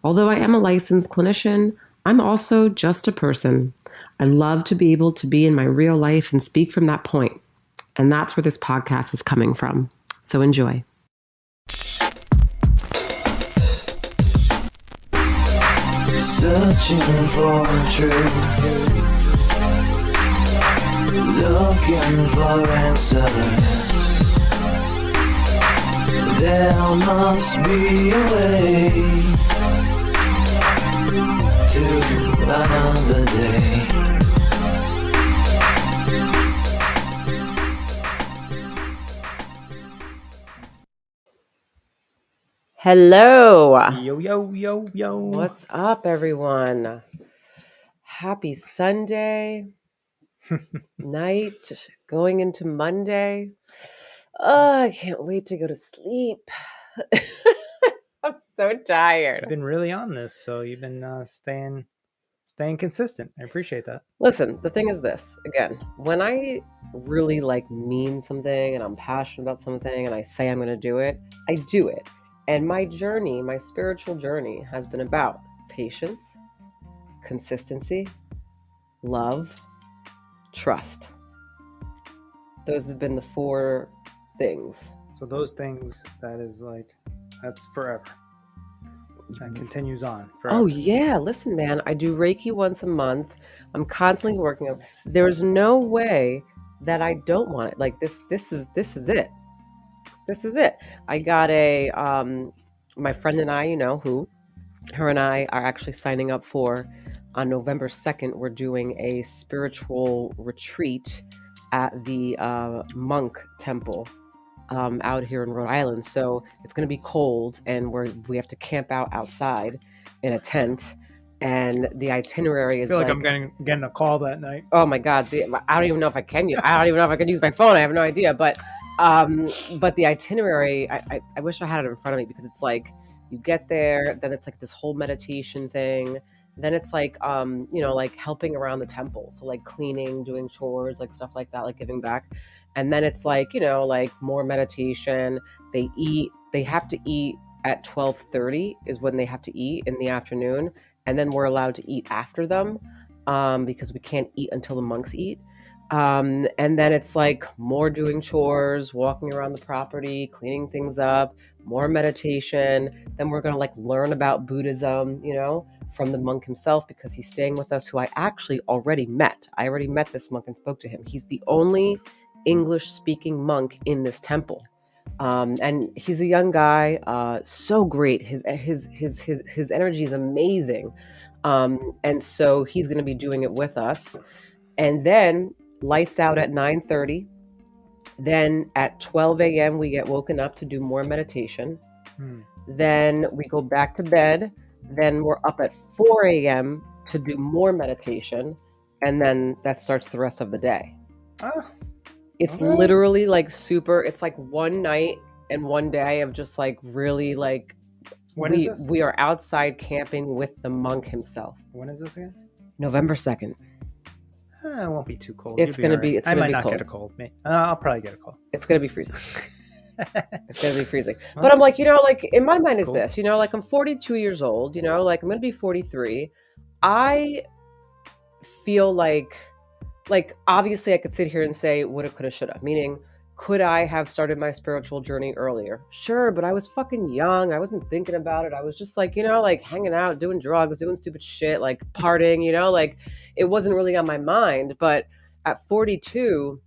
Although I am a licensed clinician, I'm also just a person. I love to be able to be in my real life and speak from that point. And that's where this podcast is coming from. So enjoy. Searching for truth, looking for answers. There must be a way to another day. Hello. Yo, yo, yo, yo. What's up, everyone? Happy Sunday night, going into Monday. I can't wait to go to sleep. I'm so You've tired. been really on this, so you've been staying consistent. I appreciate that. Listen, the thing is this, again, when I really mean something and I'm passionate about something and I say I'm going to do it, I do it. And my journey, my spiritual journey has been about patience, consistency, love, trust. Those have been the 4 things. So those things, that's forever. That continues on forever. Oh yeah, listen, man, I do Reiki once a month. I'm constantly working on. There's no way that I don't want it. Like this is it. This is it. I got my friend and I, her and I are actually signing up for, on November 2nd, we're doing a spiritual retreat at the monk temple out here in Rhode Island. So it's going to be cold and we have to camp out outside in a tent. And the itinerary is I feel like I'm getting a call that night. Oh my God. I don't even know if I can use my phone. I have no idea. But the itinerary, I wish I had it in front of me, because it's like you get there, then it's like this whole meditation thing. Then it's like, helping around the temple. So like cleaning, doing chores, like stuff like that, like giving back. And then it's like, more meditation. They have to eat at 12:30 is when they have to eat in the afternoon. And then we're allowed to eat after them because we can't eat until the monks eat. And then it's like more doing chores, walking around the property, cleaning things up, more meditation. Then we're going to learn about Buddhism, from the monk himself, because he's staying with us, who I actually already met. I already met this monk and spoke to him. He's the only English speaking monk in this temple. And he's a young guy, so great. His energy is amazing. And so he's going to be doing it with us. And then lights out at 9:30. Then at 12 a.m. we get woken up to do more meditation. Then we go back to bed. Then we're up at 4 a.m. to do more meditation. And then that starts the rest of the day. Oh, It's okay. literally super, it's like one night and one day of just really When is this? we are outside camping with the monk himself. When is this again? November 2nd. It won't be too cold. It's You'll gonna be be- all it's right. I gonna might be not cold. get a cold. I'll probably get a cold. It's going to be freezing. It's going to be freezing. Well, But I'm like, in my mind is cool. this, I'm 42 years old, I'm going to be 43. I feel like obviously I could sit here and say woulda, coulda, shoulda, meaning, could I have started my spiritual journey earlier? Sure, but I was fucking young. I wasn't thinking about it. I was just hanging out, doing drugs, doing stupid shit, partying, it wasn't really on my mind. But at 42,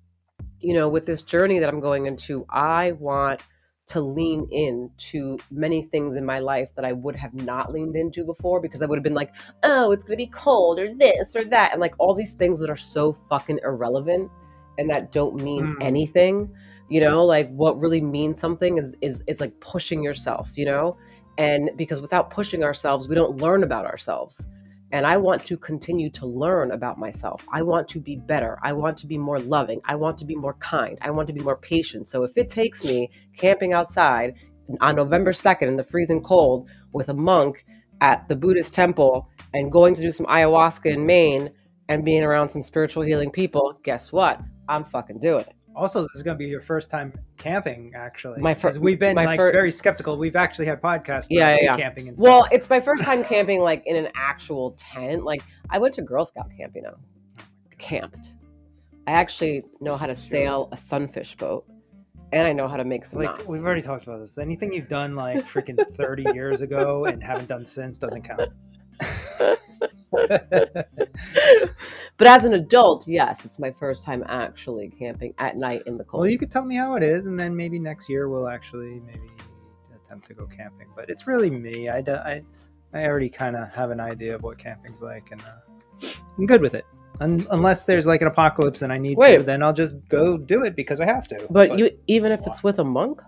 with this journey that I'm going into, I want to lean into many things in my life that I would have not leaned into before, because I would have been like, oh, it's going to be cold or this or that. And all these things that are so fucking irrelevant and that don't mean anything, what really means something is pushing yourself, and because without pushing ourselves, we don't learn about ourselves. And I want to continue to learn about myself. I want to be better. I want to be more loving. I want to be more kind. I want to be more patient. So if it takes me camping outside on November 2nd in the freezing cold with a monk at the Buddhist temple and going to do some ayahuasca in Maine and being around some spiritual healing people, guess what? I'm fucking doing it. Also, this is going to be your first time camping, actually. My Because we've been very skeptical. We've actually had podcasts about camping and stuff. Well, it's my first time camping like in an actual tent. Like I went to Girl Scout camp, camped. I actually know how to sail a sunfish boat, and I know how to make some knots. We've already talked about this. Anything you've done like freaking 30 years ago and haven't done since doesn't count. But as an adult, yes, it's my first time actually camping at night in the cold. Well, you could tell me how it is, and then maybe next year we'll actually maybe attempt to go camping. But it's really me. I already kind of have an idea of what camping's like, and I'm good with it. Unless there's like an apocalypse and I need to, then I'll just go do it because I have to. But you, even if it's with a monk?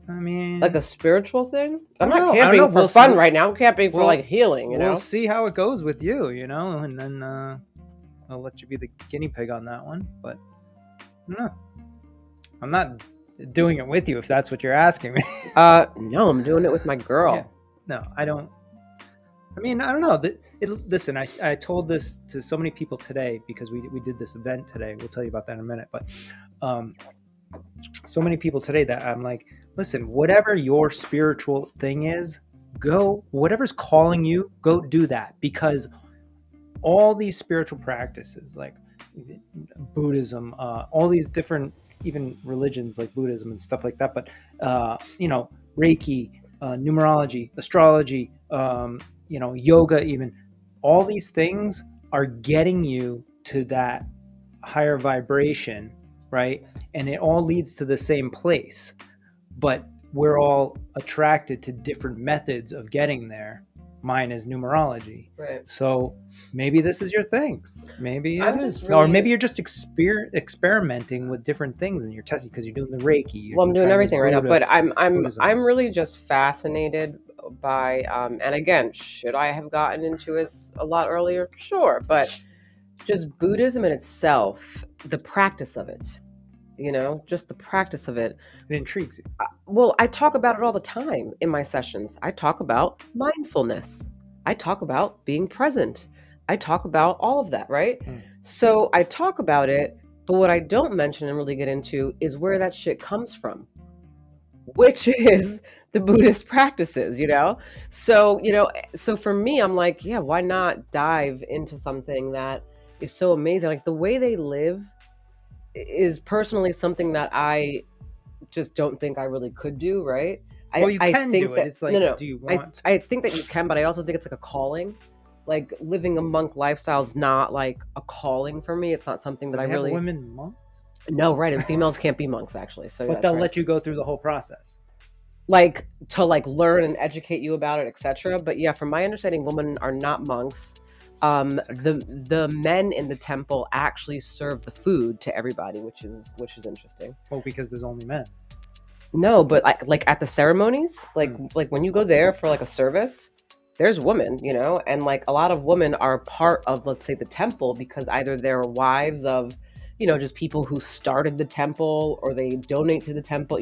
I mean, like a spiritual thing? I'm not camping for fun right now. I'm camping for like healing, We'll see how it goes with you, and then I'll let you be the guinea pig on that one. But no, I'm not doing it with you if that's what you're asking me. No, I'm doing it with my girl. Yeah. No, I don't. I mean, I don't know. Listen, I told this to so many people today because we did this event today. We'll tell you about that in a minute. But so many people today that I'm like, listen, whatever your spiritual thing is, go, whatever's calling you, go do that. Because all these spiritual practices like Buddhism, all these different even religions like Buddhism and stuff like that, but Reiki, numerology, astrology, yoga, even all these things are getting you to that higher vibration, right? And it all leads to the same place, but we're all attracted to different methods of getting there. Mine is numerology. Right. So maybe this is your thing. Maybe it is. Or maybe you're just experimenting with different things and you're testing because you're doing the Reiki. Well, I'm doing everything right now, but I'm really just fascinated by and again, should I have gotten into this a lot earlier? Sure, but just Buddhism in itself, the practice of it, just the practice of it. It intrigues you. Well, I talk about it all the time in my sessions. I talk about mindfulness. I talk about being present. I talk about all of that, right? So I talk about it, but what I don't mention and really get into is where that shit comes from, which is the Buddhist practices, So, so for me, I'm like, yeah, why not dive into something that is so amazing? Like the way they live is personally something that I just don't think I really could do, right? Well, you can do it. It's like, do you want? I think that you can, but I also think it's like a calling. Like living a monk lifestyle is not like a calling for me. It's not something that I really. Women monks? No, right, and females can't be monks actually. So, but they'll let you go through the whole process. Like to learn and educate you about it, etc. But yeah, from my understanding, women are not monks. The men in the temple actually serve the food to everybody, which is interesting. Well, because there's only men. No, but like at the ceremonies, like when you go there for like a service, there's women, and like a lot of women are part of, let's say, the temple because either they're wives of, just people who started the temple or they donate to the temple,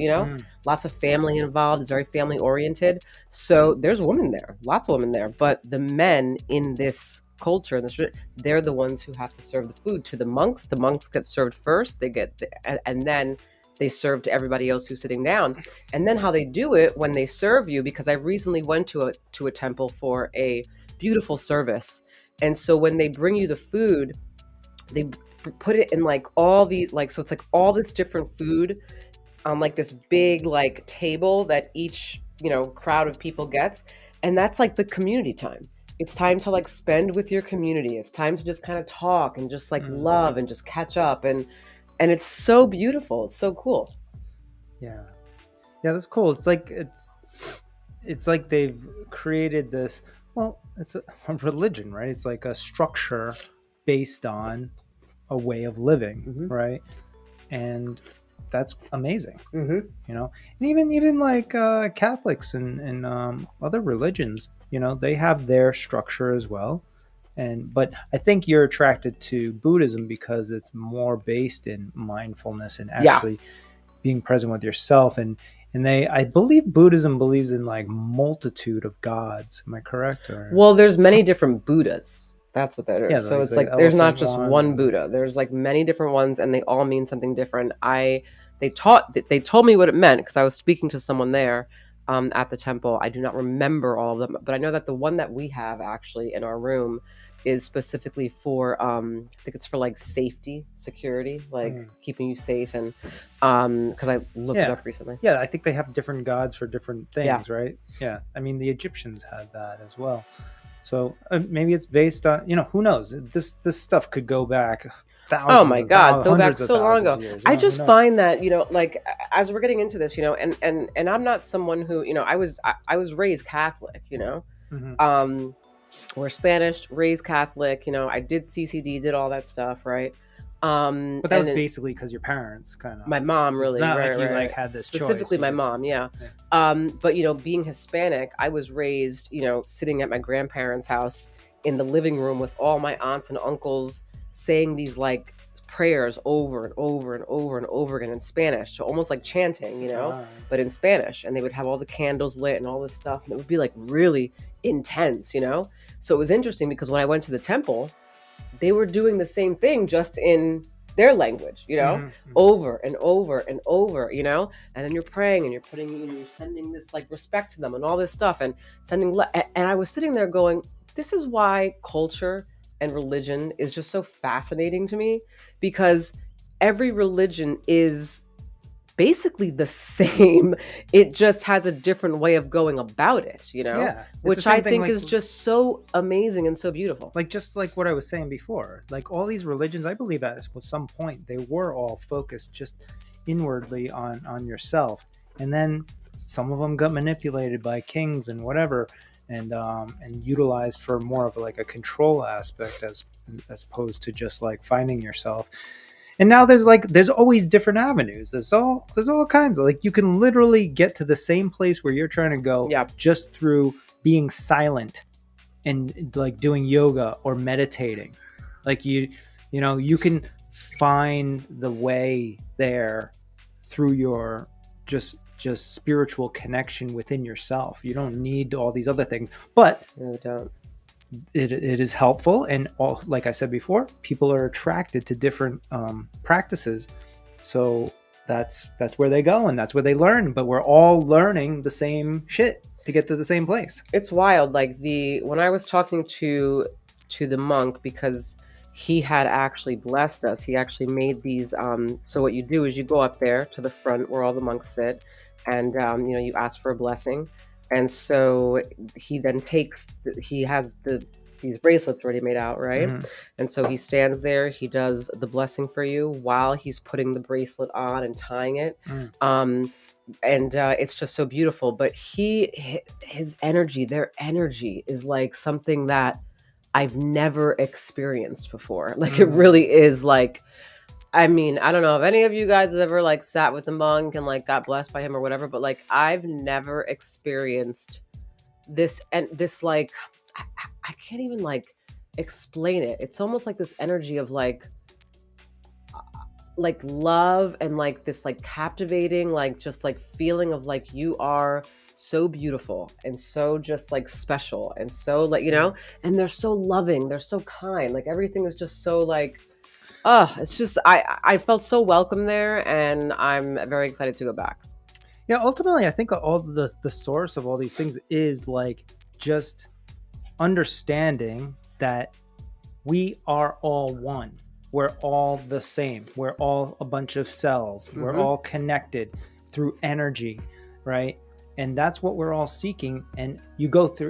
lots of family involved. It's very family oriented. So there's women there, lots of women there, but the men in this culture, they're the ones who have to serve the food to the monks. The monks get served first, and then they serve to everybody else who's sitting down. And then how they do it when they serve you, because I recently went to a temple for a beautiful service. And so when they bring you the food, they put it in like all these, like, so it's like all this different food on like this big like table that each, crowd of people gets. And that's like the community time. It's time to like spend with your community. It's time to just kind of talk and just like love and just catch up. And it's so beautiful. It's so cool. Yeah, that's cool. It's like they've created this. Well, it's a religion, right? It's like a structure based on a way of living, right? And that's amazing, and even like Catholics and other religions, they have their structure as well. But I think you're attracted to Buddhism because it's more based in mindfulness and actually being present with yourself. And I believe Buddhism believes in like multitude of gods. Am I correct? Well, there's many different Buddhas. That's what that Yeah, is. So like it's the like there's not elephant just one. one Buddha. There's like many different ones, and they all mean something different. They told me what it meant because I was speaking to someone there at the temple. I do not remember all of them, but I know that the one that we have actually in our room is specifically for I think it's for like safety, security, like keeping you safe, and because I looked it Yeah. up recently. Yeah, I think they have different gods for different Yeah. things, right? Yeah. I mean, the Egyptians had that as well. So maybe it's based on, who knows? This stuff could go back Oh thousands my and God, go back hundreds of so long thousands ago. of years. I Who just knows? find that, like as we're getting into this, and I'm not someone who, I was raised Catholic, Hmm. we're Spanish, raised Catholic, I did CCD, did all that stuff, right? But that was And basically because your parents kind of. my mom It's really, not right, like you right. had this choice. Specifically You my just, mom, yeah. yeah. But being Hispanic, I was raised, sitting at my grandparents' house in the living room with all my aunts and uncles saying these like prayers over and over and over and over again in Spanish. So almost like chanting, Ah. but in Spanish. And they would have all the candles lit and all this stuff. And it would be like really intense, So it was interesting because when I went to the temple, they were doing the same thing just in their language, over and over and over, and then you're praying and you're sending this like respect to them and all this stuff and and I was sitting there going, this is why culture and religion is just so fascinating to me, because every religion is basically the same. It just has a different way of going about it, Yeah, which I think is just so amazing and so beautiful. Like just like what I was saying before, like all these religions, I believe at some point they were all focused just inwardly on yourself, and then some of them got manipulated by kings and whatever, and utilized for more of like a control aspect as opposed to just like finding yourself. And now there's always different avenues. There's all kinds of, like, you can literally get to the same place where you're trying to go just through being silent and like doing yoga or meditating. Like you can find the way there through your just spiritual connection within yourself. You don't need all these other things, but No, don't. it is helpful, and all, like I said before, people are attracted to different practices, so that's where they go and that's where they learn, but we're all learning the same shit to get to the same place. It's wild. Like when I was talking to the monk, because he had actually blessed us, he actually made these so what you do is you go up there to the front where all the monks sit, and you ask for a blessing. And so he then he has these bracelets already made out, right? Mhm. And so he stands there, he does the blessing for you while he's putting the bracelet on and tying it. And it's just so beautiful. But his energy, their energy is like something that I've never experienced before. Like it really is like, I mean, I don't know if any of you guys have ever like sat with a monk and like got blessed by him or whatever, but like I've never experienced this, and this like I can't even like explain it. It's almost like this energy of like love and like this like captivating, like just like feeling of like you are so beautiful and so just like special and so like and they're so loving, they're so kind, like everything is just so like it's just I felt so welcome there, and I'm very excited to go back. Yeah, ultimately I think all the source of all these things is like just understanding that we are all one. We're all the same. We're all a bunch of cells. We're all connected through energy, right? And that's what we're all seeking. And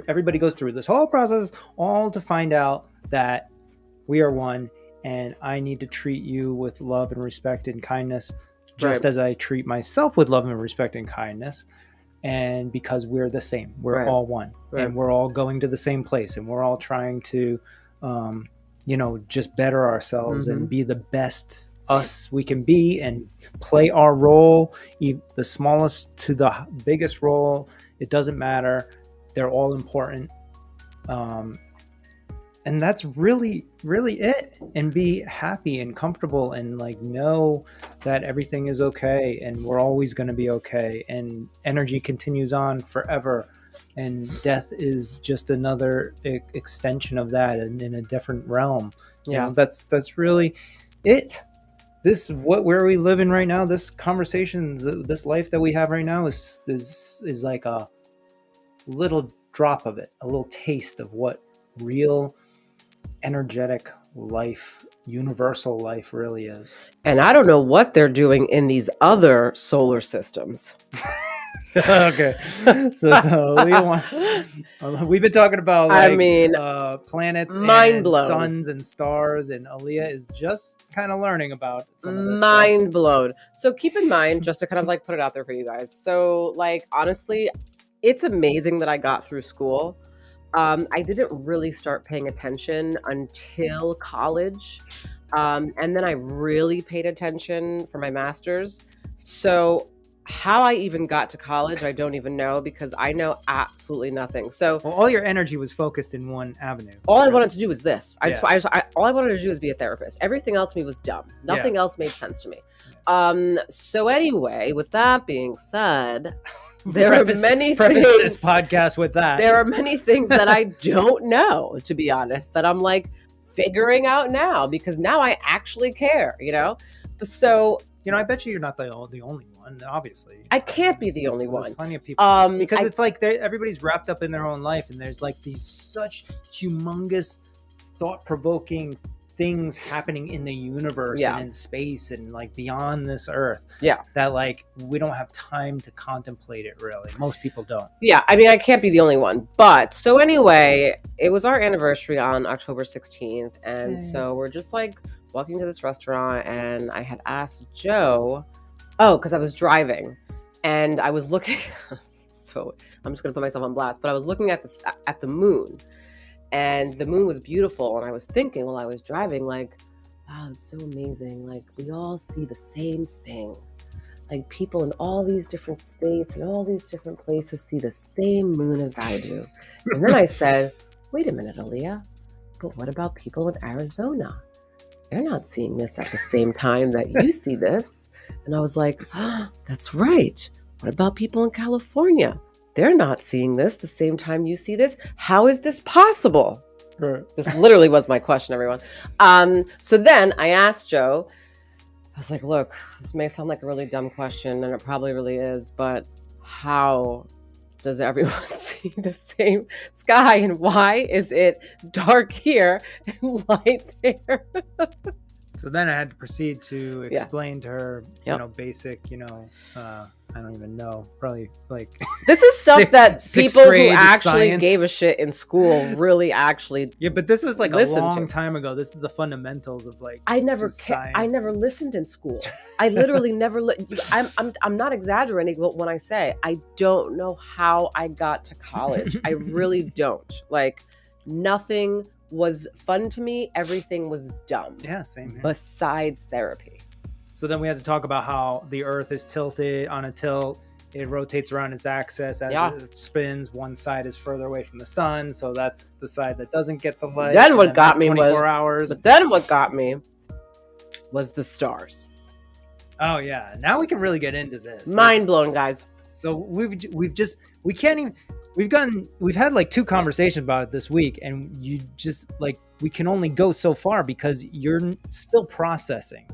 everybody goes through this whole process all to find out that we are one, and I need to treat you with love and respect and kindness, just as I treat myself with love and respect and kindness. And because we're the same, we're all one, and we're all going to the same place, and we're all trying to just better ourselves and be the best us we can be, and play our role, the smallest to the biggest role. It doesn't matter, they're all important. And that's really, really it. And be happy and comfortable, and like know that everything is okay, and we're always going to be okay, and energy continues on forever. and death is just another extension of that, and in a different realm. That's really it. This where we live in right now. This conversation, this life that we have right now is like a little drop of it, a little taste of what real energetic life, universal life really is. And I don't know what they're doing in these other solar systems. Okay, so we've been talking about planets, mind blown, suns and stars, and Aaliyah is just kind of learning about some of this mind stuff. blown. So keep in mind, just to kind of like put it out there for you guys. So like honestly, it's amazing that I got through school. I didn't really start paying attention until college, and then I really paid attention for my master's. So how I even got to college, I don't even know, because I know absolutely nothing. So all your energy was focused in one avenue. All I wanted to do was this. All I wanted to do was be a therapist. Everything else to me was dumb. Nothing else made sense to me. So anyway, with that being said, there are many things. This podcast with that. There are many things that I don't know, to be honest, that I'm like figuring out now, because now I actually care. So. I bet you're not the only one, obviously. I can't be the only one. There's plenty of people. Because it's like everybody's wrapped up in their own life, and there's like these such humongous, thought-provoking things happening in the universe and in space and like beyond this earth. Yeah. That like we don't have time to contemplate it, really. Most people don't. Yeah, I mean, I can't be the only one. But so anyway, it was our anniversary on October 16th. And so we're just like walking to this restaurant, and I had asked Joe, because I was driving and I was looking, so I'm just going to put myself on blast, but I was looking at the moon, and the moon was beautiful. And I was thinking while I was driving, like, wow, it's so amazing. Like, we all see the same thing. Like, people in all these different states and all these different places see the same moon as I do. And then I said, wait a minute, Aaliyah, but what about people in Arizona? They're not seeing this at the same time that you see this. And I was like, that's right. What about people in California? They're not seeing this the same time you see this. How is this possible? Right. This literally was my question, everyone. So then I asked Joe, I was like, look, this may sound like a really dumb question, and it probably really is, but how does everyone see the same sky, and why is it dark here and light there? So then I had to proceed to explain to her, basic, I don't even know, probably like this is stuff that people who actually science. Gave a shit in school really actually. Yeah, but this was like a long time ago. This is the fundamentals of like. I never listened in school. I literally never. I'm not exaggerating when I say I don't know how I got to college. I really don't. Like, nothing was fun to me. Everything was dumb. Yeah, same here. Besides therapy. So then we had to talk about how the Earth is tilted on a tilt. It rotates around its axis as it spins. One side is further away from the sun, so that's the side that doesn't get the light. Then what got me 24 hours. But then what got me was the stars. Oh yeah, now we can really get into this. Mind blown, guys. So we've had like 2 conversations about it this week, and you just like, we can only go so far because you're still processing.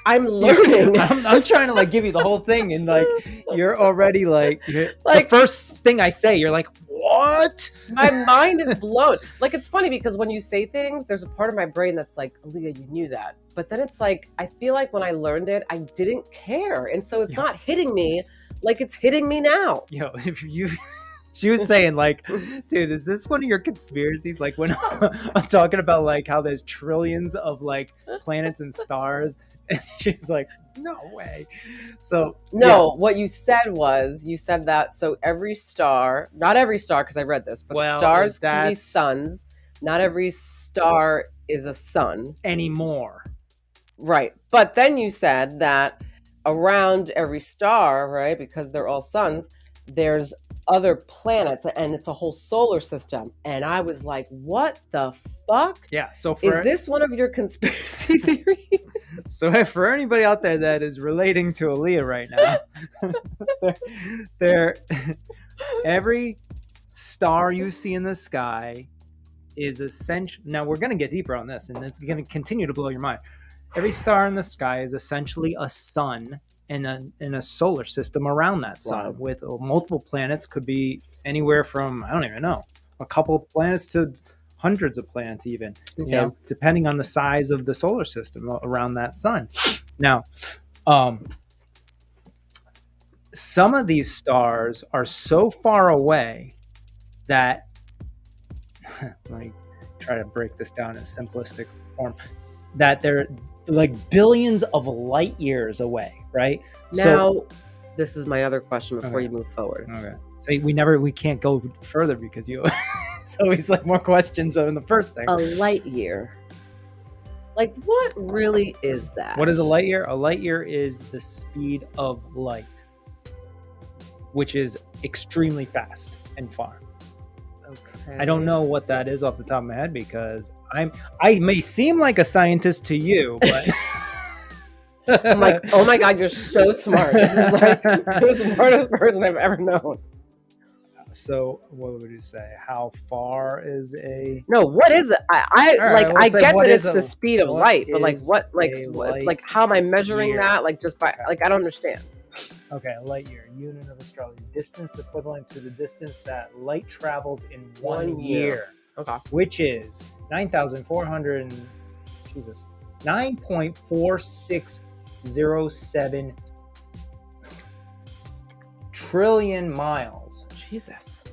I'm learning. I'm trying to like give you the whole thing, and like you're already like the first thing I say, you're like, what? My mind is blown. Like, it's funny because when you say things, there's a part of my brain that's like, Aaliyah, you knew that. But then it's like, I feel like when I learned it, I didn't care. And so it's not hitting me like it's hitting me now. She was saying like, dude, is this one of your conspiracies? Like, when I'm talking about like how there's trillions of like planets and stars, and she's like, no way. So what you said that, so every star, not every star, because I read this, but stars can be suns. Not every star is a sun anymore. Right. But then you said that around every star, right, because they're all suns, there's other planets, and it's a whole solar system. And I was like, what the fuck? Yeah. So is this one of your conspiracy theories? So for anybody out there that is relating to Aaliyah right now, every star you see in the sky is essential. Now we're going to get deeper on this, and it's going to continue to blow your mind. Every star in the sky is essentially a sun and a solar system around that sun. Wow. With multiple planets. Could be anywhere from, I don't even know, a couple of planets to hundreds of planets even, you know, depending on the size of the solar system around that sun. Now, some of these stars are so far away that, let me try to break this down in simplistic form, that they're like billions of light years away, right? Now, this is my other question before Okay. you move forward. Okay. So we can't go further because you, it's always like more questions than the first thing. A light year. Like, what really is that? What is a light year? A light year is the speed of light, which is extremely fast and far. Okay. I don't know what that is off the top of my head because I may seem like a scientist to you, but I'm like, oh my God, you're so smart. This is like the smartest person I've ever known. So what would you say? How far is a? No, what is it? I All right, like. let's I say, get what that is it's the speed of what light, but like, is what, like, a what, light like, how am I measuring year? that? Like, just by, like, I don't understand. Okay, a light year, unit of astrology, distance equivalent to the distance that light travels in 1 year, Okay. which is 9,400. Jesus, 9.4607 trillion miles Jesus.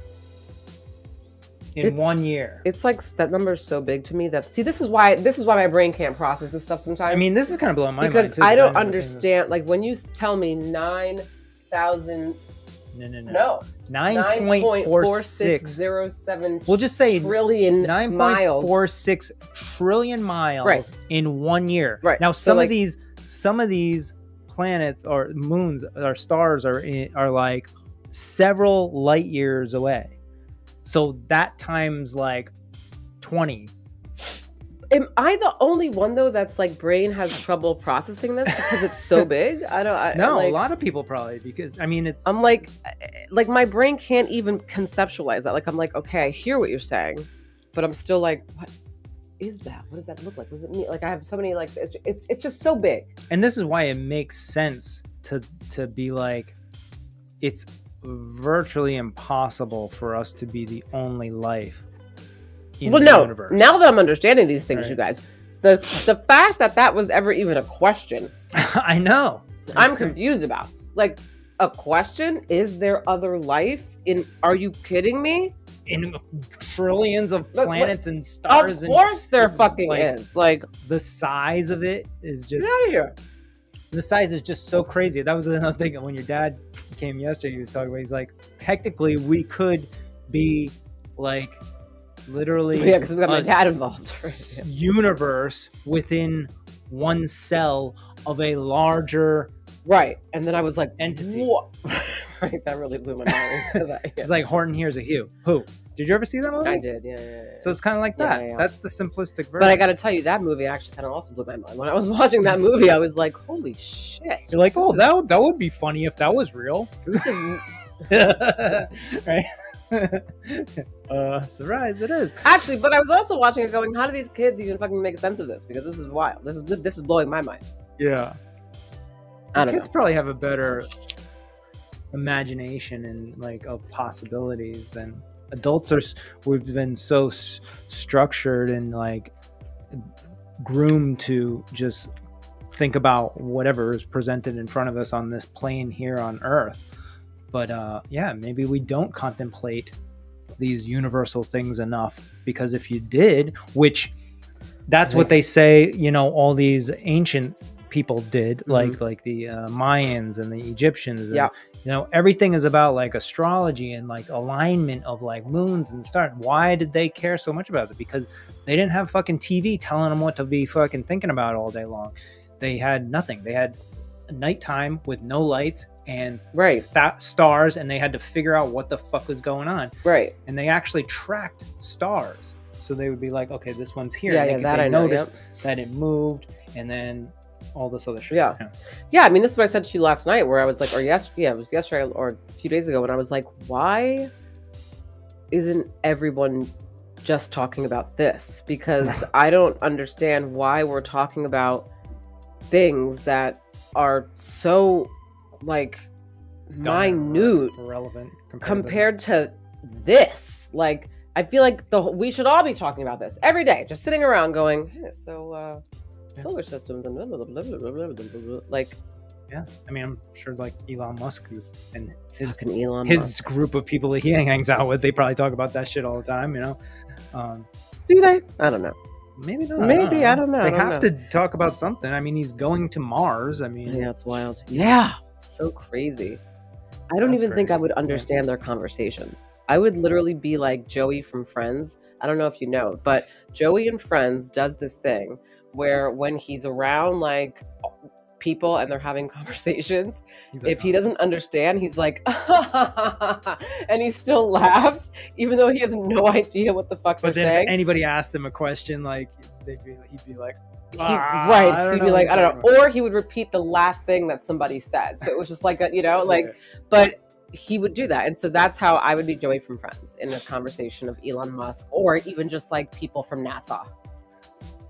in It's- 1 year. It's like that number is so big to me that this is why my brain can't process this stuff sometimes. I mean, this is kind of blowing my because mind too. I don't I've never seen this. understand. Like when you tell me 9,000, No. 9.4607 9.46. We'll just say trillion miles. 9.46 trillion miles Right. in 1 year. Right. Now, So, like- some of these planets or moons or stars are like several light years away. So that times like 20. Am I the only one though that's like brain has trouble processing this because it's so big? No, like, a lot of people probably, because I mean it's I'm like my brain can't even conceptualize that. Like I'm like, okay, I hear what you're saying, but I'm still like, what is that? What does that look like? What does it mean? Like I have so many like it's just so big. and this is why it makes sense to be like, it's virtually impossible for us to be the only life in Well, the no. universe. Now that I'm understanding these things, Right. you guys, the fact that was ever even a question, I know. I'm confused about. Like a question: is there other life in? Are you kidding me? In trillions of Look, planets and stars, Of course, there and, fucking like, is. Like, the size of it is get just out of here. the size is just so crazy. That was another thing when your dad came yesterday. He was talking about. He's like, technically, we could be like literally Yeah, because we got my a dad involved. universe within one cell of a larger. Right, and then I was like, Entity. What? Right, that really blew my mind. when you said that, yeah. It's like Horton Hears a Hue. Who? Did you ever see that movie? I did, yeah. So it's kind of like Yeah, that. yeah, yeah. That's the simplistic version. But I got to tell you, that movie actually kind of also blew my mind. When I was watching that movie, I was like, "Holy shit!" You're like, This oh, is- that would be funny if that was real. this is Right? Surprise, it is. actually. But I was also watching it, going, "How do these kids even fucking make sense of this?" Because this is wild. This is blowing my mind. Yeah. I don't Kids know. probably have a better imagination and like of possibilities than adults are. We've been so structured and like groomed to just think about whatever is presented in front of us on this plane here on Earth. But yeah, maybe we don't contemplate these universal things enough, because if you did, which that's what they say, you know, all these ancient people did, like the Mayans and the Egyptians. And, Yeah. you know, everything is about like astrology and like alignment of like moons and stars. Why did they care so much about it? Because they didn't have fucking TV telling them what to be fucking thinking about all day long. They had nothing. They had nighttime with no lights and Right, stars, and they had to figure out what the fuck was going on. right. And they actually tracked stars. So they would be like, okay, this one's here. Yeah, And yeah, they, that they I know, noticed that it moved, and then all this other shit. Yeah. Yeah, I mean, this is what I said to you last night, where I was like, it was yesterday or a few days ago, when I was like, why isn't everyone just talking about this? Because I don't understand why we're talking about things that are so like minute irrelevant compared to this. Like, I feel like we should all be talking about this every day, just sitting around going, hey, so solar systems and blah, blah, blah, blah, blah, blah, blah, blah. Like, yeah, I mean, I'm sure like Elon Musk is, and his Musk. group of people that he hangs out with, they probably talk about that shit all the time, you know. Do they? I don't know. Maybe not. Maybe, I don't know. They have to talk about something. I mean, he's going to Mars. I mean, yeah, it's wild. Yeah, it's so crazy. I don't even think I would understand their conversations. I would literally be like Joey from Friends. I don't know if you know, but Joey in Friends does this thing where when he's around like people and they're having conversations, like, if he doesn't understand, he's like, and he still laughs, even though he has no idea what the fuck they're saying. But then if anybody asked him a question, like he'd be like, he'd be like, I don't know. Or he would repeat the last thing that somebody said. So it was just like, but he would do that. And so that's how I would be Joey from Friends in a conversation of Elon Musk, or even just like people from NASA.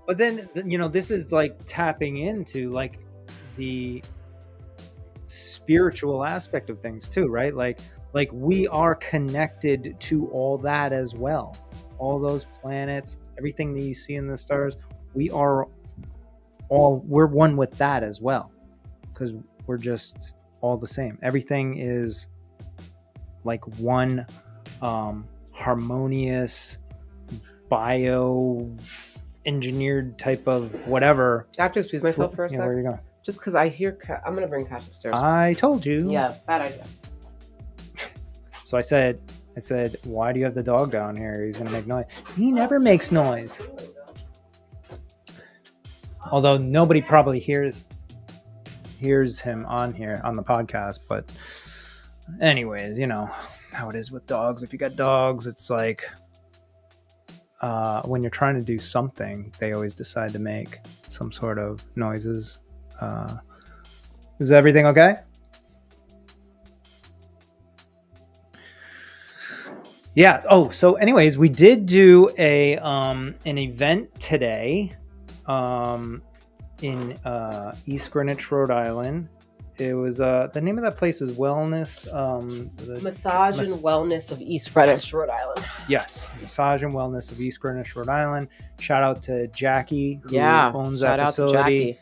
But then, this is like tapping into like the spiritual aspect of things too, right? Like we are connected to all that as well. All those planets, everything that you see in the stars, we're one with that as well, because we're just all the same. Everything is like one harmonious bio engineered type of whatever. I have to excuse myself for a second. Where are you going? Just because I hear I'm gonna bring Cash upstairs. I told you. Yeah, bad idea. So I said, why do you have the dog down here? He's gonna make noise. He never makes noise. Although nobody probably hears him on here on the podcast. But anyways, you know how it is with dogs. If you got dogs, it's like when you're trying to do something, they always decide to make some sort of noises. Is everything okay? Yeah. Oh, so anyways, we did do an event today in East Greenwich, Rhode Island. It was the name of that place is Wellness Massage and Wellness of East Greenwich, Rhode Island. Yes, Massage and Wellness of East Greenwich, Rhode Island. Shout out to Jackie, who owns that facility. Shout out to Jackie.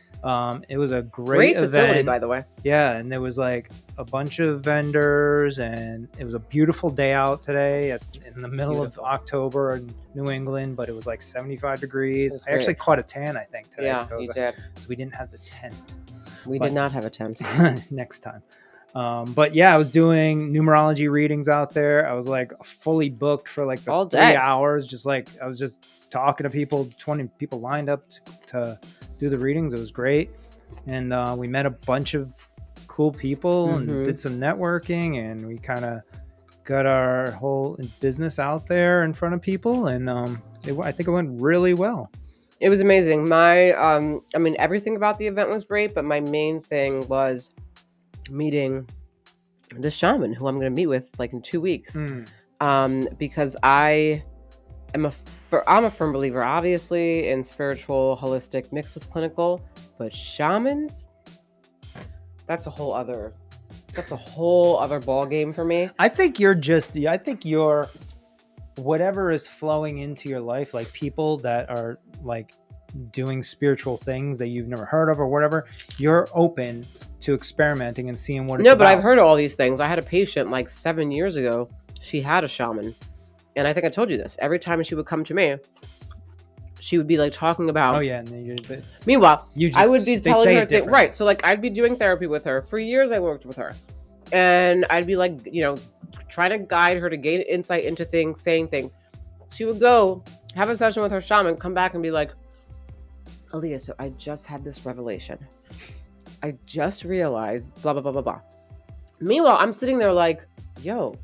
It was a great facility, event, by the way. Yeah, and there was like a bunch of vendors, and it was a beautiful day out today in the middle of October in New England, but it was like 75 degrees. I actually caught a tan, I think, today. Yeah, you did. So we didn't have the tent. We did not have a tent. Next time. But yeah, I was doing numerology readings out there. I was like fully booked for like the 3 hours. Just like I was just talking to people, 20 people lined up to do the readings. It was great. And we met a bunch of cool people and did some networking, and we kind of got our whole business out there in front of people. And I think it went really well. It was amazing. I mean, everything about the event was great, but my main thing was meeting the shaman who I'm going to meet with like in 2 weeks. Because I'm a firm believer, obviously, in spiritual, holistic mixed with clinical, but shamans, that's a whole other ball game for me. I think you're whatever is flowing into your life, like people that are like doing spiritual things that you've never heard of or whatever, you're open to experimenting and seeing what it's about. But I've heard of all these things. I had a patient like 7 years ago. She had a shaman. And I think I told you this. Every time she would come to me, she would be like talking about... Oh, yeah. Meanwhile, I would be telling her things. Right. So like I'd be doing therapy with her. For years I worked with her. And I'd be like, trying to guide her to gain insight into things, saying things. She would go have a session with her shaman, come back and be like, Aaliyah, so I just had this revelation. I just realized blah, blah, blah, blah, blah. Meanwhile, I'm sitting there like, yo,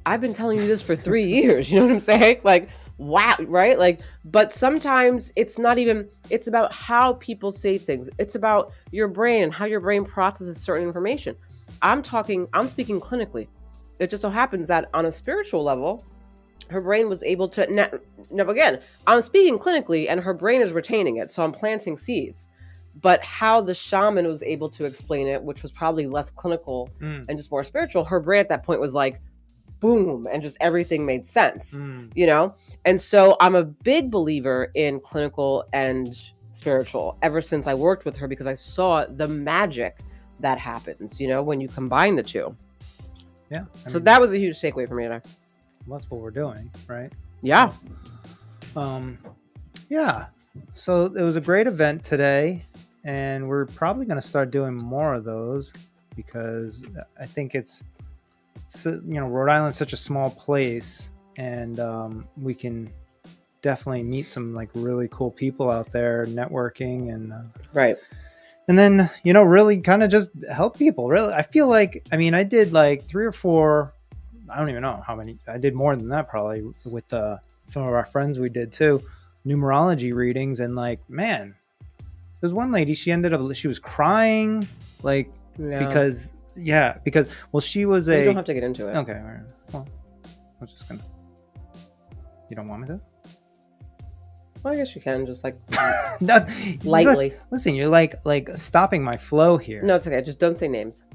I've been telling you this for 3 years. You know what I'm saying? Like, wow, right? Like, but sometimes it's not even, it's about how people say things. It's about your brain and how your brain processes certain information. I'm speaking clinically. It just so happens that on a spiritual level, her brain was able to, now again, I'm speaking clinically and her brain is retaining it. So I'm planting seeds. But how the shaman was able to explain it, which was probably less clinical and just more spiritual, her brain at that point was like, boom, and just everything made sense, you know? And so I'm a big believer in clinical and spiritual ever since I worked with her, because I saw the magic that happens, you know, when you combine the two. Yeah. So that was a huge takeaway for me today. That's what we're doing, right? Yeah. So, yeah. So it was a great event today, and we're probably going to start doing more of those, because I think it's, you know, Rhode Island's such a small place, and we can definitely meet some like really cool people out there networking, and right. And then, you know, really kind of just help people. Really, I feel like, I mean, I did like 3 or 4, I don't even know how many, I did more than that probably with some of our friends. We did too, numerology readings, and like, man, there's one lady, she was crying, like, because well, she was you don't have to get into it. Okay, all right. Well, I was just gonna, you don't want me to? Well, I guess you can just like Not, lightly. Listen, you're like stopping my flow here. No, it's okay. Just don't say names.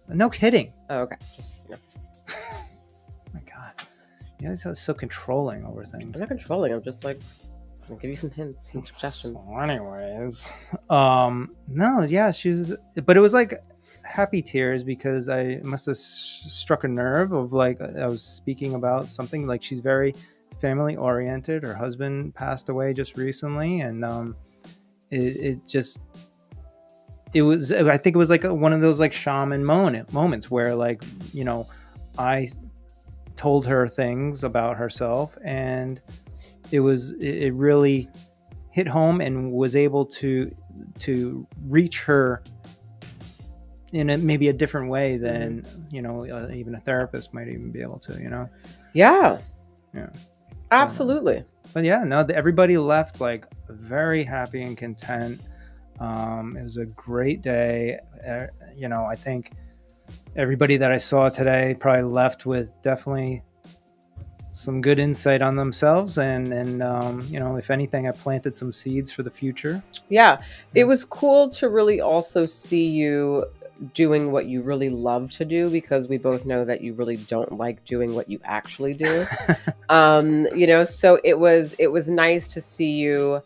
No kidding. Oh, okay. Just, you know. Oh my God. You guys are so controlling over things. I'm not controlling. I'm just like, I'll give you some hints and suggestions. So anyways, no, yeah, but it was like happy tears, because I must have struck a nerve of like, I was speaking about something, like she's very family oriented. Her husband passed away just recently, and I think it was like one of those like shaman moments where, like, you know, I told her things about herself, and it really hit home, and was able to reach her in maybe a different way than, you know, even a therapist might even be able to, you know? Yeah. Yeah. Absolutely. But yeah, no, everybody left like very happy and content. It was a great day. You know, I think everybody that I saw today probably left with definitely some good insight on themselves, and you know, if anything, I planted some seeds for the future. Yeah. It was cool to really also see you doing what you really love to do, because we both know that you really don't like doing what you actually do. You know, so it was nice to see you,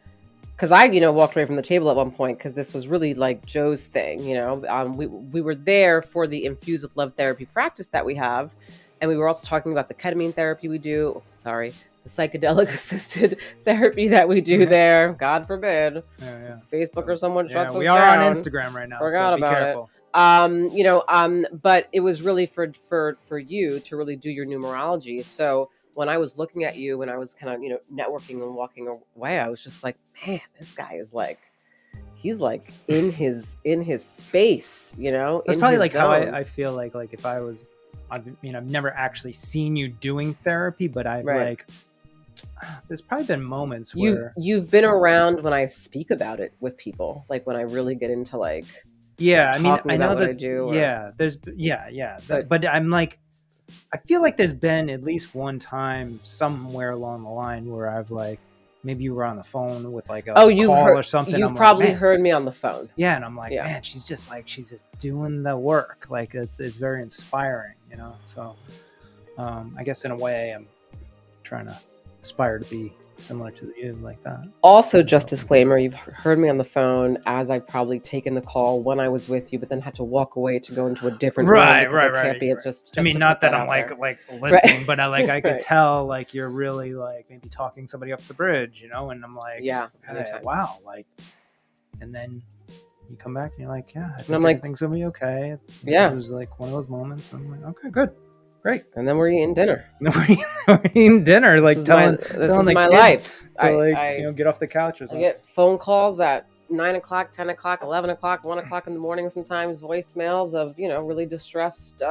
because I, you know, walked away from the table at one point, because this was really like Joe's thing, you know. We were there for the Infused with Love therapy practice that we have, and we were also talking about the ketamine therapy we do. The psychedelic assisted therapy that we do there. God forbid, Facebook or someone shuts us down. We are on Instagram right now. Forgot so be about careful. it. You know, but it was really for you to really do your numerology. So when I was looking at you, when I was kind of, you know, networking and walking away, I was just like, man, this guy is like, he's like in his space, you know. That's probably like zone. How I feel like if I was, I've never actually seen you doing therapy, but I've like, there's probably been moments where you've been around when I speak about it with people, like when I really get into like, I mean, I know that I do, but I'm like, I feel like there's been at least one time somewhere along the line where I've like, maybe you were on the phone with like a call or something. You've probably heard me on the phone. Yeah, and I'm like, man, she's just doing the work. Like it's very inspiring, you know. So I guess in a way I'm trying to aspire to be similar to you like that. Also, just disclaimer, you've heard me on the phone as I've probably taken the call when I was with you, but then had to walk away to go into a different room. Right. Can't be just I mean, not that I'm like listening, but I could tell like you're really like maybe talking somebody up the bridge, you know, and I'm like, okay, wow, like, and then you come back and you're like, I think everything's gonna be okay. It was like one of those moments. I'm like, okay, good. Great. And then we're eating dinner. We're eating dinner, like this telling is my life. To get off the couch or something. I get phone calls at 9 o'clock, 10 o'clock, 11 o'clock, 1 o'clock in the morning, sometimes voicemails of, you know, really distressed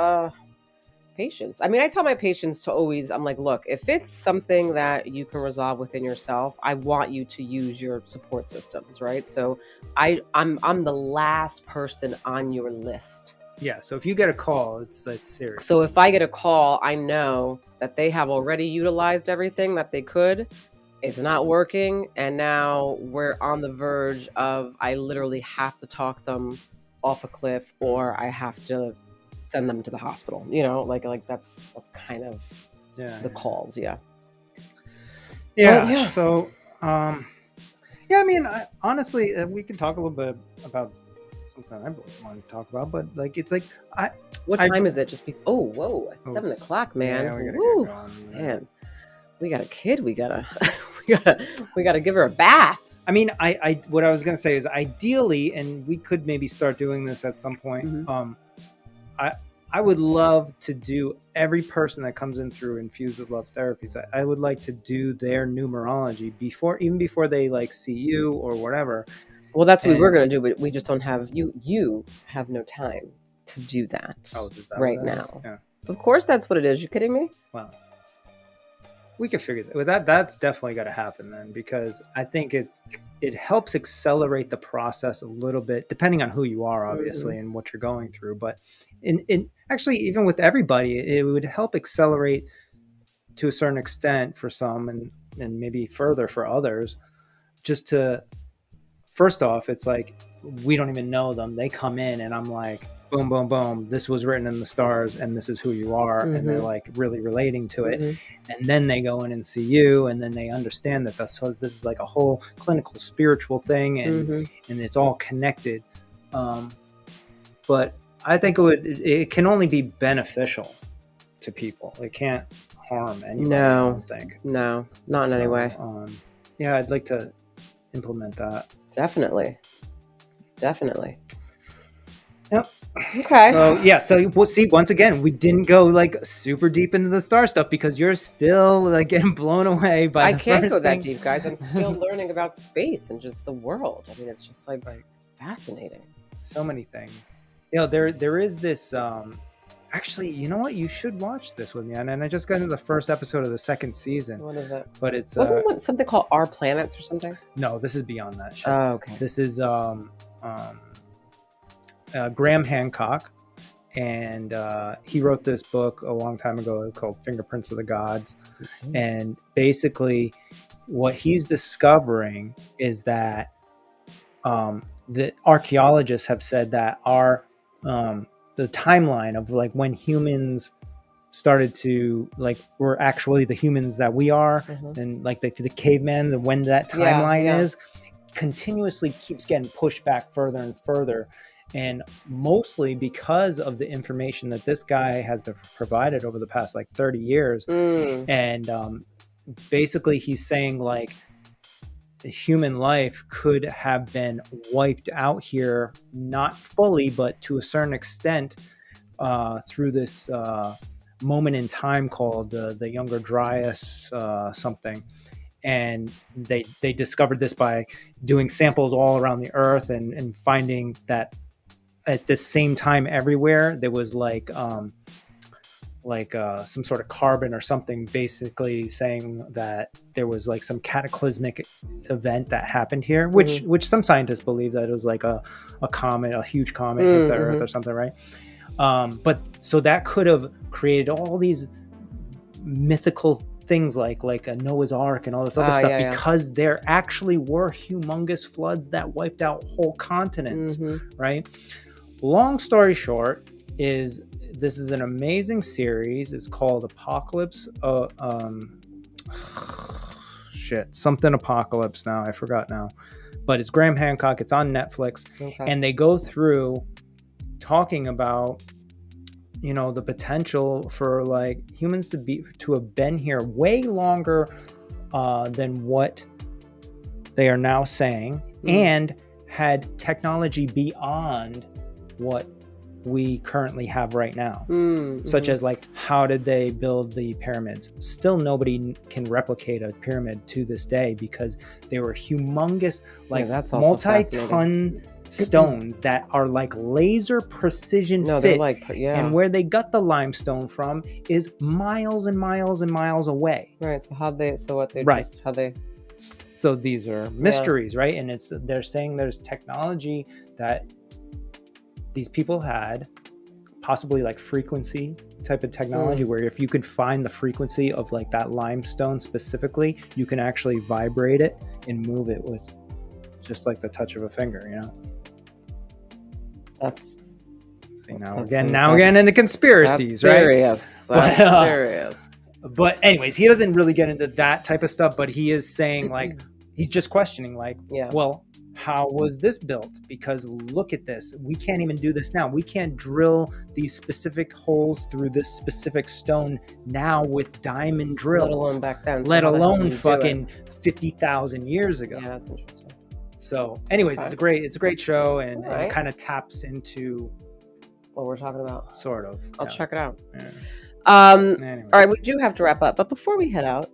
patients. I mean, I tell my patients to always, I'm like, look, if it's something that you can resolve within yourself, I want you to use your support systems, right? So I'm the last person on your list. Yeah, so if you get a call, it's serious. So if I get a call, I know that they have already utilized everything that they could. It's not working, and now we're on the verge of I literally have to talk them off a cliff, or I have to send them to the hospital. Like that's kind of the calls. Yeah. Yeah. Yeah. So, yeah, I mean, honestly, we can talk a little bit about something I want to talk about, but like, it's like, What time is it? Whoa, it's 7 o'clock, man. Yeah, we gotta Woo, get going, man. We got a kid. We gotta we gotta give her a bath. I mean, what I was gonna say is ideally, and we could maybe start doing this at some point. Mhm. I would love to do every person that comes in through Infused with Love therapies. I would like to do their numerology even before they like see you or whatever. Well, that's what we were gonna do, but we just don't have you have no time to do that. Oh, is that right what that now? is? Yeah. Of course, that's what it is. You kidding me? Well, we could figure that. That's definitely got to happen then, because I think it helps accelerate the process a little bit, depending on who you are, obviously, and what you're going through. But in actually, even with everybody, it would help accelerate to a certain extent for some, and maybe further for others. Just to, first off, it's like we don't even know them. They come in, and I'm like, boom, boom, boom. This was written in the stars, and this is who you are, and they're like really relating to it. And then they go in and see you, and then they understand that this is like a whole clinical spiritual thing, and it's all connected. But I think it can only be beneficial to people. It can't harm anybody. No, I don't think. No, not in any way. Yeah, I'd like to implement that. Definitely. Yep. Okay. So we'll see. Once again, we didn't go like super deep into the star stuff because you're still like getting blown away by. I can't go that deep, guys. I'm still learning about space and just the world. I mean, it's just like fascinating. So many things. There is this. Actually, you know what? You should watch this with me. And I just got into the first episode of the second season. What is it? But it's wasn't it something called Our Planets or something? No, this is beyond that shit. Oh, okay. This is Graham Hancock, and he wrote this book a long time ago called Fingerprints of the Gods. And basically what he's discovering is that the archaeologists have said that the timeline of like when humans started to like were actually the humans that we are, and like the cavemen, and when that timeline is continuously keeps getting pushed back further and further. And mostly because of the information that this guy has provided over the past like 30 years. And basically he's saying like the human life could have been wiped out here, not fully, but to a certain extent through this moment in time called the Younger Dryas something. And they discovered this by doing samples all around the earth and finding that at the same time everywhere there was like some sort of carbon or something, basically saying that there was like some cataclysmic event that happened here, which some scientists believe that it was like a comet, a huge comet hit the earth or something, right? But so that could have created all these mythical things like a Noah's Ark and all this other stuff, because there actually were humongous floods that wiped out whole continents, right? Long story short is this is an amazing series. It's called Apocalypse. Something Apocalypse now. I forgot now. But it's Graham Hancock. It's on Netflix. And they go through talking about, the potential for like humans to have been here way longer than what they are now saying, and had technology beyond what we currently have right now, such as like how did they build the pyramids? Still nobody can replicate a pyramid to this day because they were humongous, like multi-ton stones that are like laser precision fit. They're like, and where they got the limestone from is miles and miles and miles away. Right. So these are mysteries, right? And they're saying there's technology that these people had possibly like frequency type of technology, where if you could find the frequency of like that limestone specifically, you can actually vibrate it and move it with just like the touch of a finger, you know? That's See, now we're getting into conspiracies, right? Serious. That's serious. But anyways, he doesn't really get into that type of stuff, but he is saying like, he's just questioning like, well, how was this built? Because look at this. We can't even do this now. We can't drill these specific holes through this specific stone now with diamond drills. Let alone back then. Let alone fucking 50,000 years ago. Yeah, that's interesting. So anyways, it's a great show, and it kind of taps into what we're talking about. Sort of. I'll check it out. Yeah. All right, we do have to wrap up, but before we head out,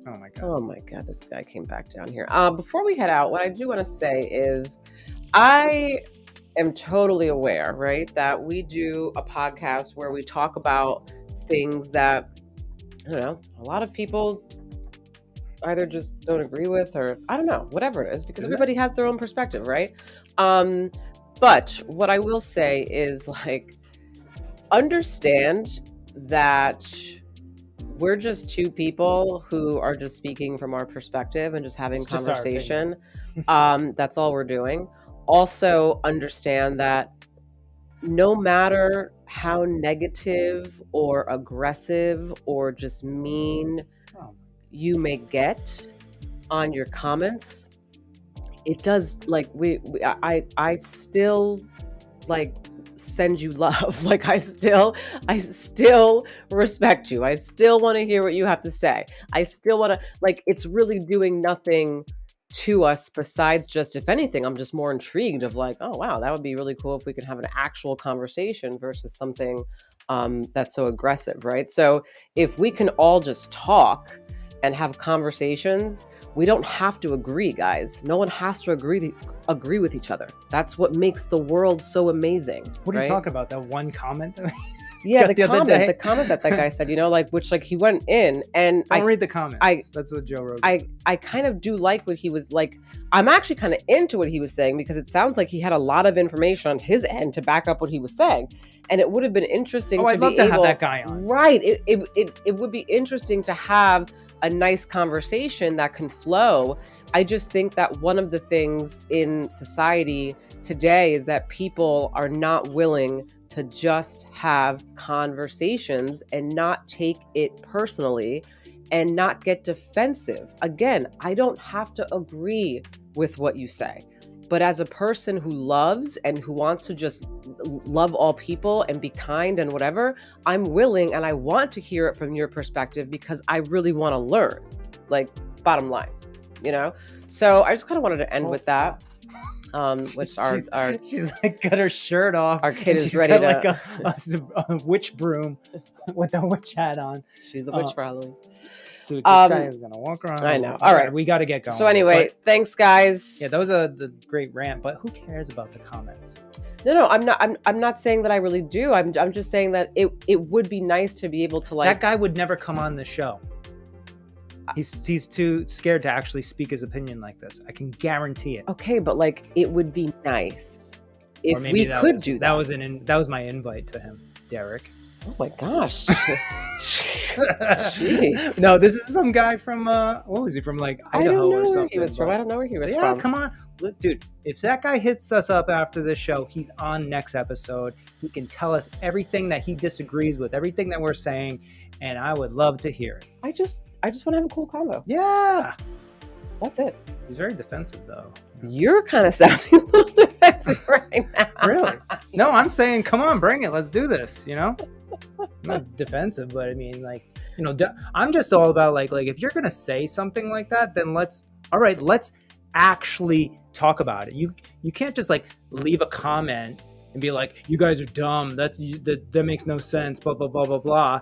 Oh my god, this guy came back down here. Before we head out, what I do want to say is I am totally aware, right, that we do a podcast where we talk about things that, I don't know, a lot of people either just don't agree with, or I don't know, whatever it is, because everybody has their own perspective, right? But what I will say is, like, understand that we're just two people who are just speaking from our perspective and just having conversation. That's all we're doing. Also understand that no matter how negative or aggressive or just mean you may get on your comments, it does, like, I still, like, send you love. Like, I still respect you. I still want to hear what you have to say. I still want to, like, it's really doing nothing to us besides just, if anything, I'm just more intrigued of like, oh wow, that would be really cool if we could have an actual conversation versus something that's so aggressive, right? So if we can all just talk and have conversations, we don't have to agree, guys. No one has to agree with each other. That's what makes the world so amazing. What are you talking about? That one comment? Yeah, the comment that guy said, you know, like, which, like, he went in and Don't read the comments. That's what Joe wrote. I kind of do like what he was like. I'm actually kind of into what he was saying, because it sounds like he had a lot of information on his end to back up what he was saying. And it would have been interesting I'd love to have that guy on. Right. It would be interesting to have a nice conversation that can flow. I just think that one of the things in society today is that people are not willing to just have conversations and not take it personally and not get defensive. Again, I don't have to agree with what you say, but as a person who loves and who wants to just love all people and be kind and whatever, I'm willing and I want to hear it from your perspective, because I really want to learn, like, bottom line, you know? So I just kind of wanted to end with that. Which she's like got her shirt off. Our kid is ready to like a witch broom with a witch hat on. She's a witch for Halloween. Dude, this guy is gonna walk around. I know. All right, we got to get going. So anyway, thanks, guys. Yeah, that was a great rant, but who cares about the comments? No, I'm not saying that I really do. I'm just saying that it would be nice to be able to, like, that guy would never come on the show. He's too scared to actually speak his opinion like this. I can guarantee it. Okay, but, like, it would be nice if we could do that. That was my invite to him, Derek. Oh my gosh. Jeez. No, this is some guy from what was he from, like, Idaho or something? He was from. I don't know where he was from. Yeah, come on. Look, dude, if that guy hits us up after this show, he's on next episode. He can tell us everything that he disagrees with, everything that we're saying, and I would love to hear it. I just want to have a cool convo. Yeah. That's it. He's very defensive, though. You're kind of sounding a little defensive right now. Really? No, I'm saying, come on, bring it. Let's do this, you know? I'm not defensive, but I mean, like, you know, I'm just all about, like, if you're going to say something like that, then let's actually talk about it. You can't just, like, leave a comment and be like, you guys are dumb. That makes no sense, blah, blah, blah, blah, blah.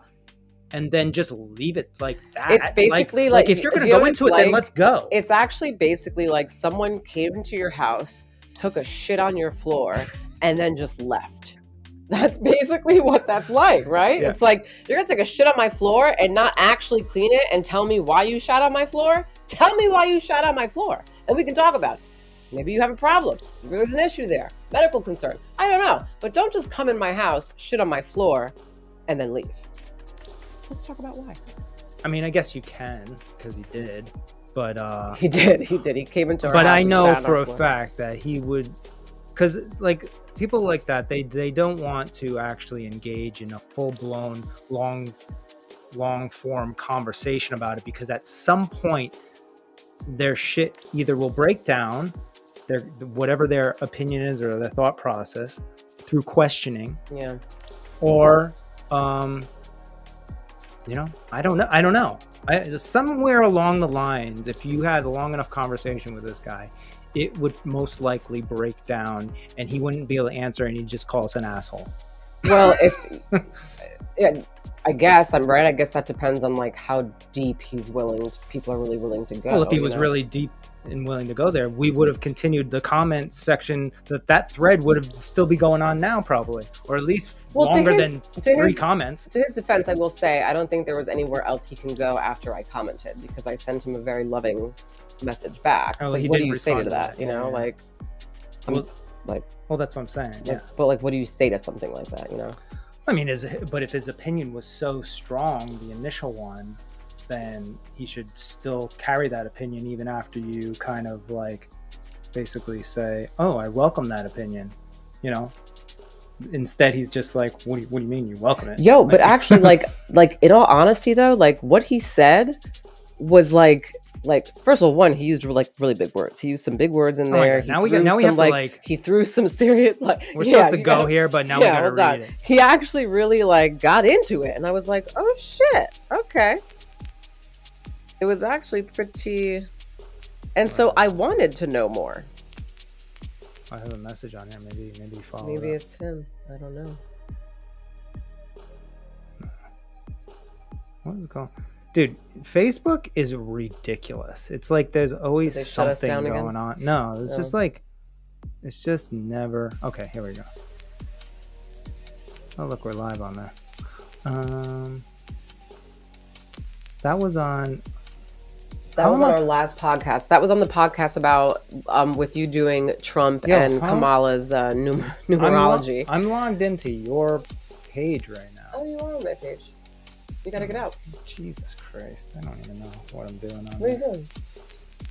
And then just leave it like that. It's basically like if you're going to go into it, then let's go. It's actually basically like someone came into your house, took a shit on your floor, and then just left. That's basically what that's like, right? Yeah. It's like, you're going to take a shit on my floor and not actually clean it and tell me why you shat on my floor? Tell me why you shat on my floor, and we can talk about it. Maybe you have a problem. Maybe there's an issue there. Medical concern. I don't know. But don't just come in my house, shit on my floor, and then leave. Let's talk about why. I mean, I guess you can, because he did. But He did. He came into our house. But I and know sat on for our a floor. fact that he would, because like people like that, they don't want to actually engage in a full-blown, long form conversation about it, because at some point their shit either will break down, their whatever their opinion is or their thought process, through questioning, Yeah. or I don't know. Somewhere along the lines, if you had a long enough conversation with this guy, it would most likely break down and he wouldn't be able to answer, and he'd just call us an asshole. Well, yeah, I guess I'm right. I guess that depends on like how deep people are really willing to go. Well, if he was really deep and willing to go there, we would have continued the comment section. That thread would have still be going on now, probably, or at least longer than 3 comments. To his defense, I will say I don't think there was anywhere else he can go after I commented, because I sent him a very loving message back. Oh, like, he what do didn't you say to respond to that? that. You know, Yeah. Well, that's what I'm saying. like, Yeah. but like, what do you say to something like that? You know. I mean, but if his opinion was so strong, the initial one, then he should still carry that opinion even after you kind of like basically say, "Oh, I welcome that opinion," you know. Instead, he's just like, "What do you mean you welcome it?" Yo, but actually, like in all honesty, though, like what he said was like first of all, one, he used like really big words. He used some big words in there. Now we have to like. He threw some serious We're supposed to go here, but now we gotta read it. He actually really like got into it, and I was like, oh shit, okay. It was actually pretty, and so I wanted to know more. I have a message on here. Maybe you follow. Maybe it's him. I don't know. What is it called? Dude, Facebook is ridiculous. It's like there's always something going on. No, it's just like, it's just never. Okay, here we go. Oh, look, we're live on there. That was on. That was on our last podcast. That was on the podcast about with you doing Trump and Kamala's numerology. I'm logged into your page right now. Oh, you are on my page. You gotta get out. Jesus Christ. I don't even know what I'm doing on What are you doing?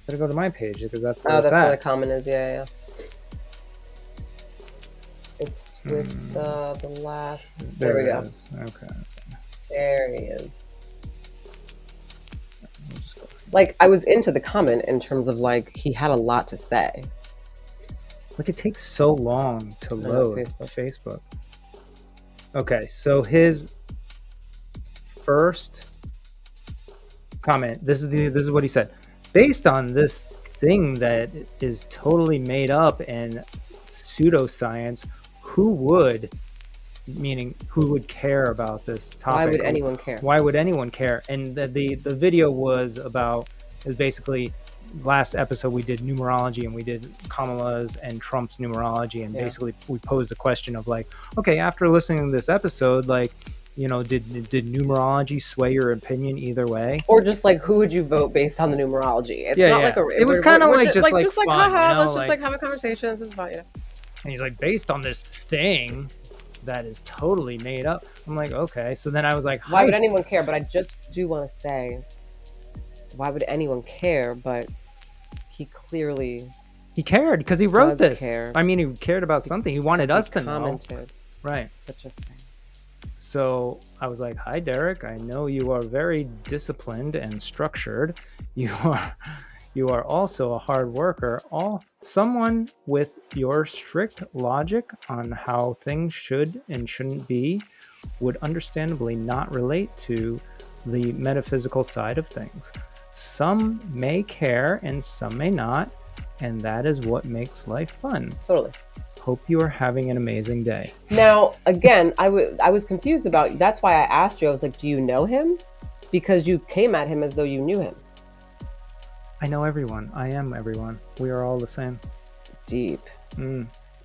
Gotta go to my page because that's where that's where the comment is. Yeah. It's with the last. There we go. Okay. There he is. Like, I was into the comment in terms of like he had a lot to say. Like, it takes so long to load Facebook. Okay, so his first comment, this is what he said. Based on this thing that is totally made up and pseudoscience, who would care about this topic? Why would anyone care? Why would anyone care? And the video was basically, last episode we did numerology, and we did Kamala's and Trump's numerology, and basically we posed the question of like, okay, after listening to this episode, like, you know, did numerology sway your opinion either way? Or just like, who would you vote based on the numerology? It's not like it was kind of like just like fun, haha, you know, let's just like have a conversation. This is about you. And he's like, based on this thing that is totally made up. I'm like, okay. So then I was like, why would anyone care? But I just do want to say, why would anyone care? But he cared because he wrote this. Care. I mean, he cared about something. He wanted us to know. Right. But just saying. So I was like, hi, Derek. I know you are very disciplined and structured. You are also a hard worker. Someone with your strict logic on how things should and shouldn't be would understandably not relate to the metaphysical side of things. Some may care and some may not, and that is what makes life fun. Totally. Hope you are having an amazing day. Now, again, I was confused about, that's why I asked you, I was like, do you know him? Because you came at him as though you knew him. I know everyone. I am everyone. We are all the same. Deep.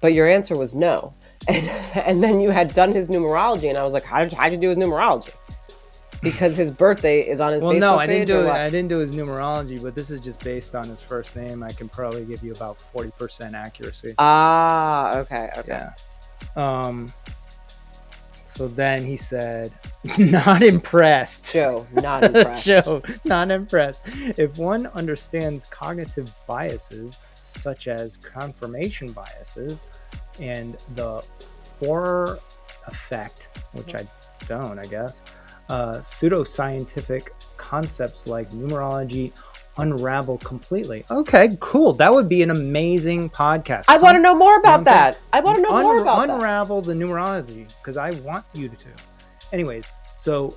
But your answer was no. And then you had done his numerology, and I was like, how did you do his numerology? Because his birthday is on his Well, Facebook no, I page, didn't or do it. what? I didn't do his numerology, but this is just based on his first name. I can probably give you about 40% accuracy. Ah, okay. Yeah. So then he said, not impressed. Joe, not impressed. Joe, not impressed. If one understands cognitive biases, such as confirmation biases and the Forer effect, which I don't, I guess, pseudoscientific concepts like numerology unravel completely. Okay, cool. That would be an amazing podcast. I want to know more about that. I want to know more about that. Unravel the numerology, because I want you to. Anyways, so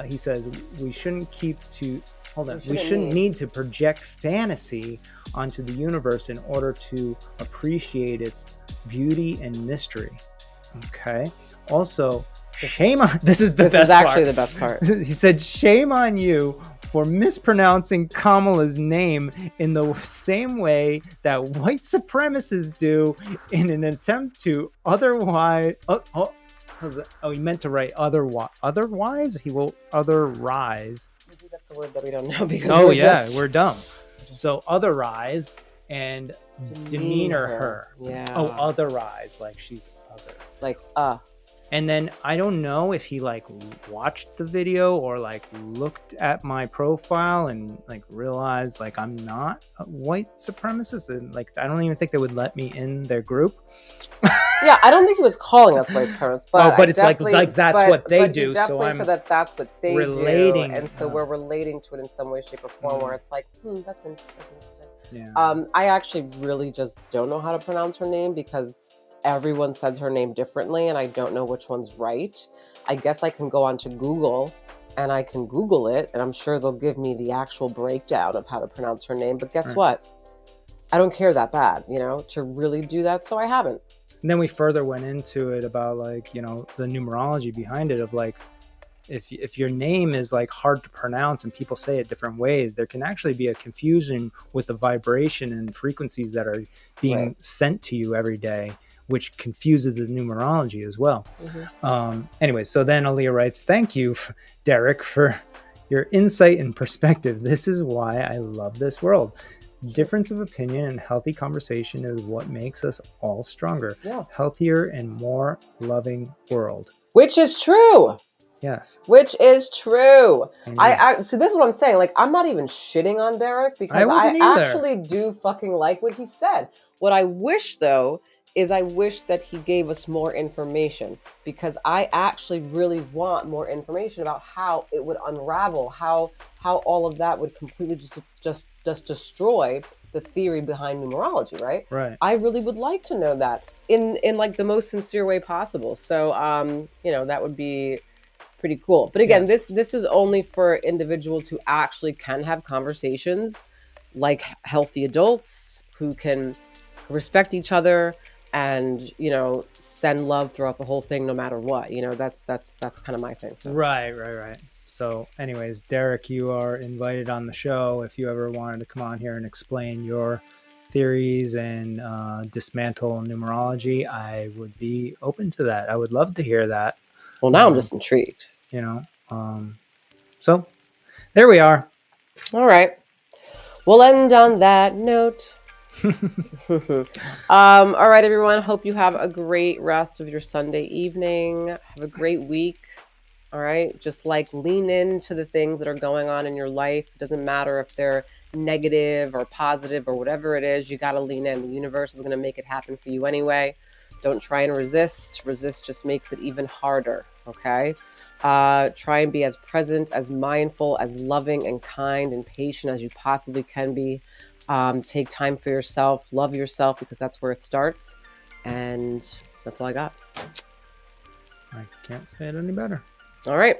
he says we shouldn't we shouldn't need to project fantasy onto the universe in order to appreciate its beauty and mystery. Okay. Also, shame on this is actually the best part. He said, shame on you for mispronouncing Kamala's name in the same way that white supremacists do in an attempt to otherwise. He meant to write otherwise. He will otherwise. Maybe that's a word that we don't know because we're dumb. So otherwise and demeanor her. Yeah. Oh, otherwise, like she's other. Like And then I don't know if he like watched the video or like looked at my profile and like realized like I'm not a white supremacist, and like I don't even think they would let me in their group. Yeah, I don't think he was calling us white supremacists, but it's like that's what they do. So I'm said that that's what they relating, do, and so we're relating to it in some way, shape, or form. Where it's like, that's interesting. Yeah. I actually really just don't know how to pronounce her name because everyone says her name differently and I don't know which one's right. I guess I can go onto Google and I can Google it and I'm sure they'll give me the actual breakdown of how to pronounce her name. But guess what? I don't care that bad, to really do that. So I haven't. And then we further went into it about like, the numerology behind it of like, if your name is like hard to pronounce and people say it different ways, there can actually be a confusion with the vibration and frequencies that are being sent to you every day, which confuses the numerology as well. Anyway, so then Aaliyah writes, thank you, Derek, for your insight and perspective. This is why I love this world. Difference of opinion and healthy conversation is what makes us all stronger. Yeah. Healthier and more loving world. Which is true. Yes. Which is true. So this is what I'm saying. Like, I'm not even shitting on Derek because I actually do fucking like what he said. What I wish, though, is I wish that he gave us more information because I actually really want more information about how it would unravel, how all of that would completely just destroy the theory behind numerology, right? Right. I really would like to know that in like the most sincere way possible. So, that would be pretty cool. But again, this is only for individuals who actually can have conversations like healthy adults who can respect each other and send love throughout the whole thing no matter what. That's kind of my thing. So. Right. So anyways, Derek, you are invited on the show if you ever wanted to come on here and explain your theories and dismantle numerology. I would be open to that. I would love to hear that. Well, now I'm just intrigued. So there we are. All right. We'll end on that note. All right, everyone. Hope you have a great rest of your Sunday evening. Have a great week. All right. Just like lean into the things that are going on in your life. It doesn't matter if they're negative or positive or whatever it is. You got to lean in. The universe is going to make it happen for you anyway. Don't try and resist. Resist just makes it even harder. Okay. Try and be as present, as mindful, as loving and kind and patient as you possibly can be. Take time for yourself, love yourself because that's where it starts. And that's all I got. I can't say it any better. All right.